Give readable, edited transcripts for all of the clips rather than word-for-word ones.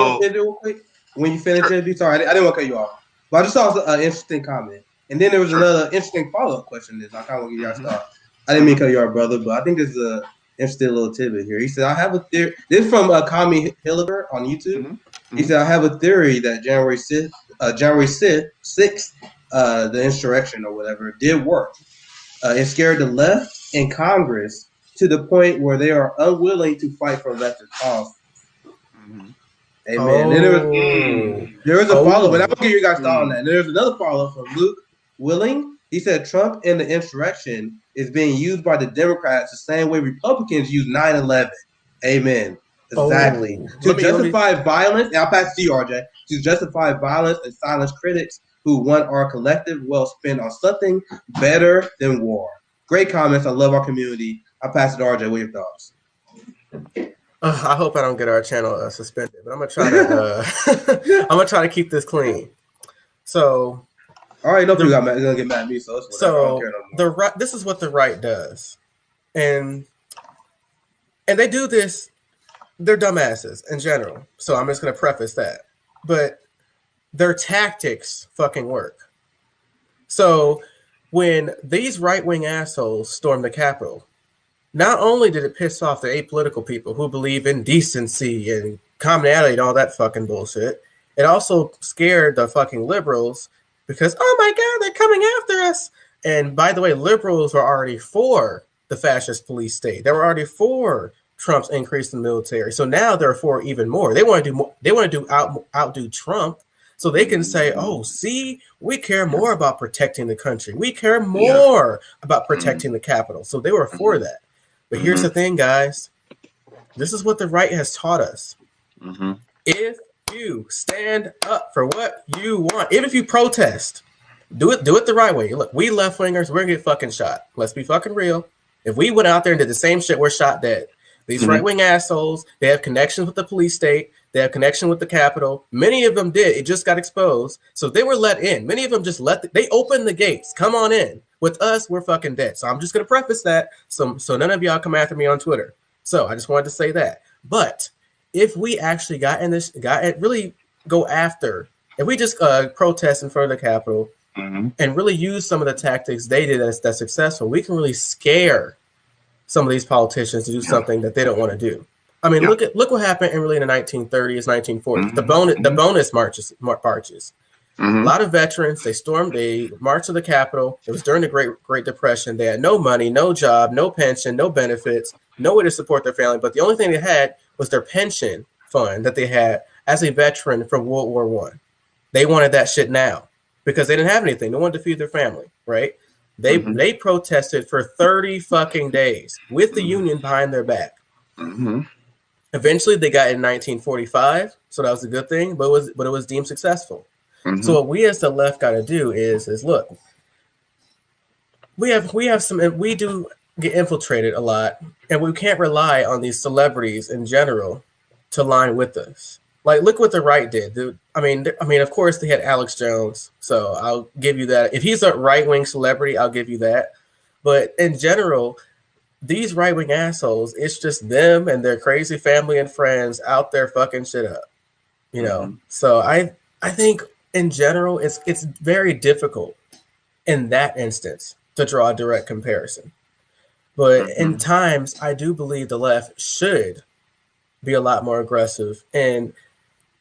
real quick? When you finish it, sorry, I didn't want to cut you off. But I just saw an interesting comment. And then there was another interesting follow-up question. I kind of want to give y'all thought. I didn't mean to cut you off, brother, but I think there's an interesting little tidbit here. He said, I have a theory. This is from Kami Hilliger on YouTube. He said, I have a theory that January 6th, the insurrection or whatever, did work. It scared the left in Congress to the point where they are unwilling to fight for leftist cause. Amen. Then there was a follow-up, but I'm gonna give you guys thought on that. And there's another follow-up from Luke Willing. He said Trump and the insurrection is being used by the Democrats the same way Republicans use 9/11. Amen. Exactly. To justify violence, and I'll pass it to you, RJ. To justify violence and silence critics who want our collective wealth spent on something better than war. Great comments. I love our community. I'll pass it to RJ. What are your thoughts? I hope I don't get our channel suspended, but I'm gonna try to. I'm gonna try to keep this clean. So, all right, no people gonna get mad at me. So it's whatever. I don't care no more. Right. This is what the right does, and they do this. They're dumbasses in general. So I'm just gonna preface that, but their tactics fucking work. So when these right-wing assholes stormed the Capitol, not only did it piss off the apolitical people who believe in decency and commonality and all that fucking bullshit, it also scared the fucking liberals because, oh my God, they're coming after us. And by the way, liberals were already for the fascist police state. They were already for Trump's increase in the military. So now they're for even more. They want to do more. They want to outdo Trump. So they can say, oh, see, we care more about protecting the country. We care more about protecting the Capitol. So they were for that. But here's the thing, guys. This is what the right has taught us. If you stand up for what you want, even if you protest, do it the right way. Look, we left-wingers, we're going to get fucking shot. Let's be fucking real. If we went out there and did the same shit, we're shot dead. These right-wing assholes, they have connections with the police state. They have connection with the Capitol. Many of them did. It just got exposed. So they were let in. Many of them just they opened the gates. Come on in. With us, we're fucking dead. So I'm just going to preface that so none of y'all come after me on Twitter. So I just wanted to say that. But if we actually really go after, if we just protest in front of the Capitol and really use some of the tactics they did that's successful, we can really scare some of these politicians to do something that they don't want to do. I mean, look what happened in the 1930s, 1940s. The bonus marches. A lot of veterans, they marched to the Capitol. It was during the Great Depression. They had no money, no job, no pension, no benefits, no way to support their family. But the only thing they had was their pension fund that they had as a veteran from World War I. They wanted that shit now because they didn't have anything. They wanted to feed their family, right? They protested for 30 fucking days with the Union behind their back. Eventually, they got in 1945, so that was a good thing, but it was deemed successful. So what we as the left got to do is look, we do get infiltrated a lot, and we can't rely on these celebrities in general to line with us. Like, look what the right did. I mean, of course they had Alex Jones, so I'll give you that. If he's a right-wing celebrity, I'll give you that. But in general, these right-wing assholes, it's just them and their crazy family and friends out there fucking shit up, you know? So I think in general, it's very difficult in that instance to draw a direct comparison. But in times, I do believe the left should be a lot more aggressive. And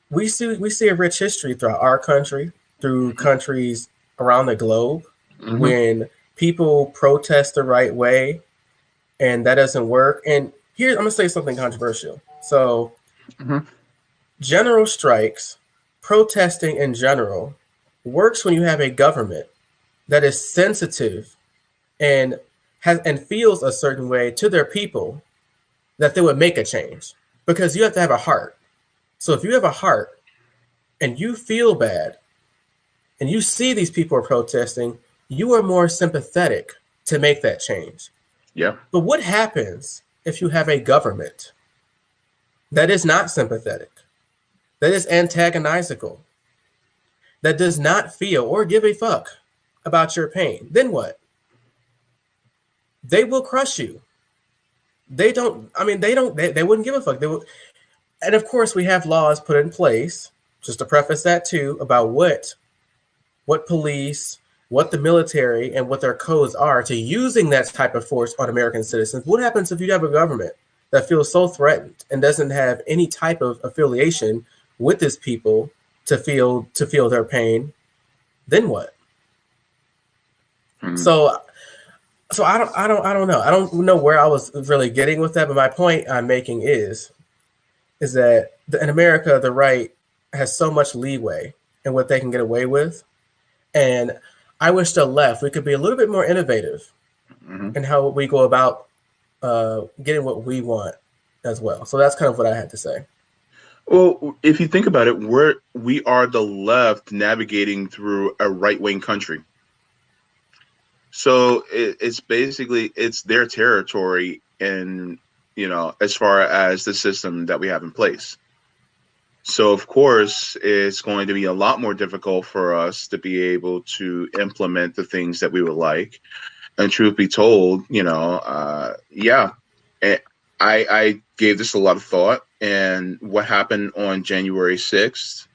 we see a rich history throughout our country, through countries around the globe, when people protest the right way and that doesn't work. And here, I'm going to say something controversial. So general strikes, protesting in general, works when you have a government that is sensitive and feels a certain way to their people that they would make a change, because you have to have a heart. So if you have a heart and you feel bad and you see these people are protesting, you are more sympathetic to make that change. Yeah. But what happens if you have a government that is not sympathetic, that is antagonistical, that does not feel or give a fuck about your pain? Then what? They will crush you. They wouldn't give a fuck. And of course, we have laws put in place, just to preface that too, about what police, what the military, and what their codes are to using that type of force on American citizens. What happens if you have a government that feels so threatened and doesn't have any type of affiliation with this people to feel their pain? Then what? So I don't know. I don't know where I was really getting with that, but my point I'm making is that in America, the right has so much leeway in what they can get away with. And I wish the left, we could be a little bit more innovative in how we go about getting what we want as well. So that's kind of what I had to say. Well, if you think about it, we are the left navigating through a right-wing country. So it's basically, it's their territory, and as far as the system that we have in place. So of course, it's going to be a lot more difficult for us to be able to implement the things that we would like. And truth be told, I gave this a lot of thought. And what happened on January 6th,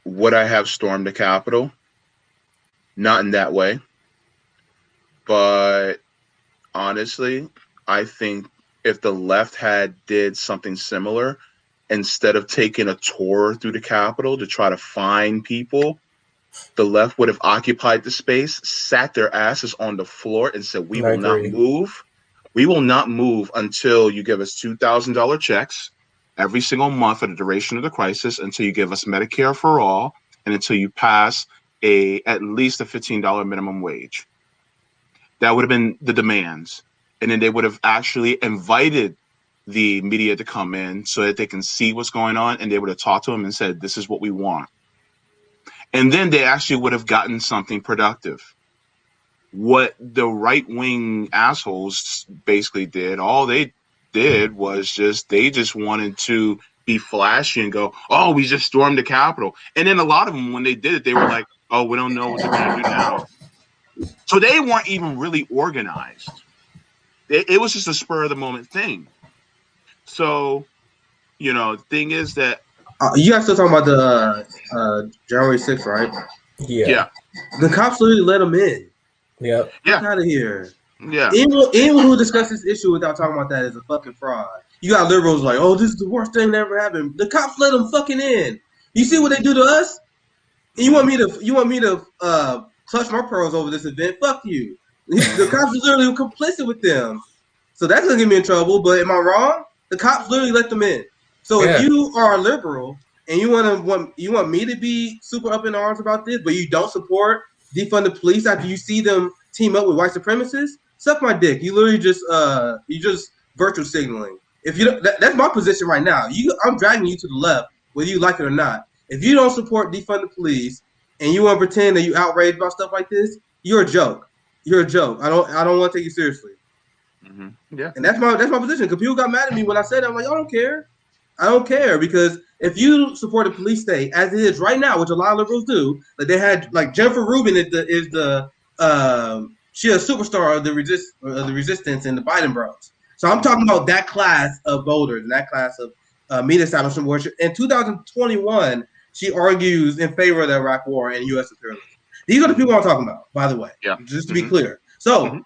would I have stormed the Capitol? Not in that way. But honestly, I think if the left had did something similar, instead of taking a tour through the Capitol to try to find people, the left would have occupied the space, sat their asses on the floor, and said, "We will not move. We will not move until you give us $2,000 checks every single month for the duration of the crisis, until you give us Medicare for all, and until you pass at least a $15 minimum wage." That would have been the demands. And then they would have actually invited the media to come in so that they can see what's going on, and they would have talked to them and said, "This is what we want." And then they actually would have gotten something productive. What the right-wing assholes basically did, all they did was they just wanted to be flashy and go, "Oh, we just stormed the Capitol." And then a lot of them, when they did it, they were like, "Oh, we don't know what they're going to do now." So they weren't even really organized. It was just a spur of the moment thing. So, the thing is that you guys still talking about the January 6th, right? Yeah. The cops literally let them in. Yep. Get out of here. Yeah. Anyone who discusses this issue without talking about that is a fucking fraud. You got liberals like, "Oh, this is the worst thing that ever happened." The cops let them fucking in. You see what they do to us? And you want me to clutch my pearls over this event? Fuck you. The cops is literally complicit with them. So that's gonna get me in trouble. But am I wrong? The cops literally let them in. So if you are a liberal and you want me to be super up in arms about this, but you don't support defund the police after you see them team up with white supremacists, suck my dick. You literally just virtual signaling. If you that's my position right now. I'm dragging you to the left, whether you like it or not. If you don't support defund the police and you want to pretend that you outraged about stuff like this, you're a joke. You're a joke. I don't want to take you seriously. Mm-hmm. Yeah. And that's my position. Because people got mad at me when I said that. I'm like, I don't care. I don't care, because if you support a police state as it is right now, which a lot of liberals do, like they had, like Jennifer Rubin is the she's a superstar of the resistance in the Biden bros. So I'm talking about that class of voters and that class of media establishment worship. In 2021, she argues in favor of the Iraq War and U.S. imperialism. These are the people I'm talking about, by the way. Yeah. Just to be clear. So,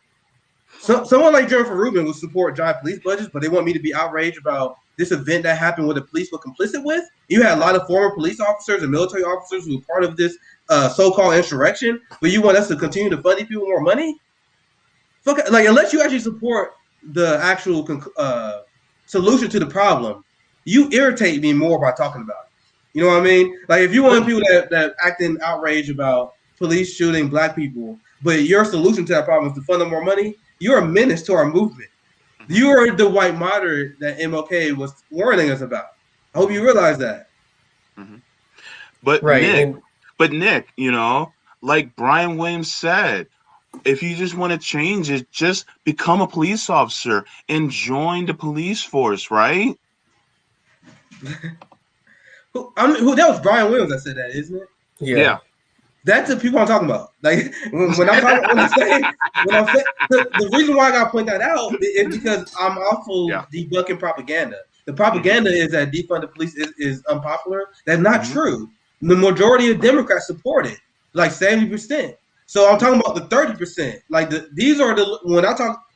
someone like Jennifer Rubin would support giant police budgets, but they want me to be outraged about this event that happened where the police were complicit with. You had a lot of former police officers and military officers who were part of this so-called insurrection, but you want us to continue to fund these people more money? Unless you actually support the actual solution to the problem, you irritate me more by talking about it. You know what I mean? Like, if you want people that acting outraged about police shooting black people, but your solution to that problem is to fund them more money, you're a menace to our movement. You are the white moderate that MLK was warning us about. I hope you realize that. Mm-hmm. But Nick, like Brian Williams said, if you just want to change it, just become a police officer and join the police force, right? That was Brian Williams that said that, isn't it? Yeah. That's the people I'm talking about. Like when I'm saying the reason why I got to point that out is because I'm also debunking propaganda. The propaganda is that defund the police is unpopular. That's not true. The majority of Democrats support it, like 70%. So I'm talking about the 30%. Like these are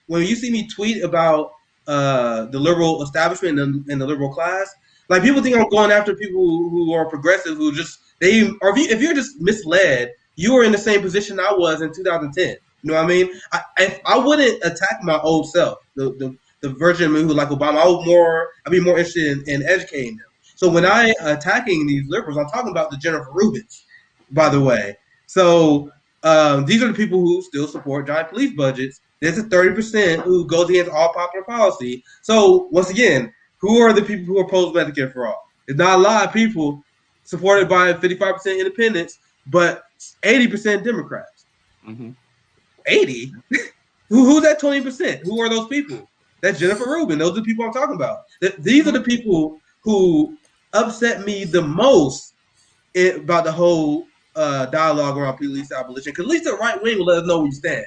when you see me tweet about the liberal establishment and the liberal class, like people think I'm going after people who are progressive, who just if you're just misled, you were in the same position I was in 2010. You know what I mean? I wouldn't attack my old self, the version of me who like Obama. I'd be more interested in educating them. So when I attacking these liberals, I'm talking about the Jennifer Rubins, by the way. So these are the people who still support giant police budgets. There's a 30% who goes against all popular policy. So once again, who are the people who oppose Medicare for all? There's not a lot of people supported by 55% independents, but 80% Democrats. 80? Who's that 20%? Who are those people? That's Jennifer Rubin. Those are the people I'm talking about. These are the people who upset me the most about the whole dialogue around police abolition. Because at least the right wing will let us know where you stand.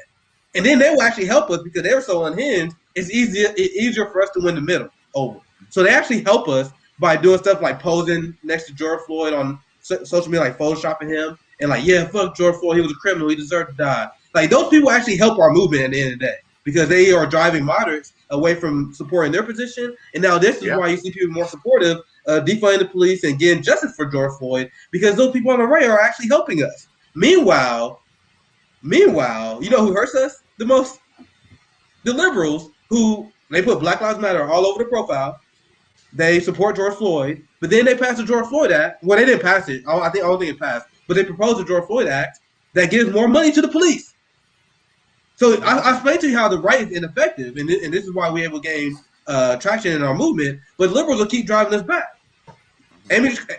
And then they will actually help us because they were so unhinged. It's easier for us to win the middle over. So they actually help us by doing stuff like posing next to George Floyd on social media, like photoshopping him. And like, yeah, fuck George Floyd. He was a criminal. He deserved to die. Like, those people actually help our movement at the end of the day because they are driving moderates away from supporting their position. And now this is why you see people more supportive of defunding the police and getting justice for George Floyd, because those people on the right are actually helping us. Meanwhile, you know who hurts us the most? The liberals, who they put Black Lives Matter all over the profile. They support George Floyd, but then they passed the George Floyd Act. Well, they didn't pass it. I don't think it passed. But they proposed the George Floyd Act that gives more money to the police. So I explained to you how the right is ineffective, and this is why we're able to gain traction in our movement. But liberals will keep driving us back.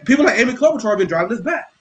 People like Amy Klobuchar have been driving us back.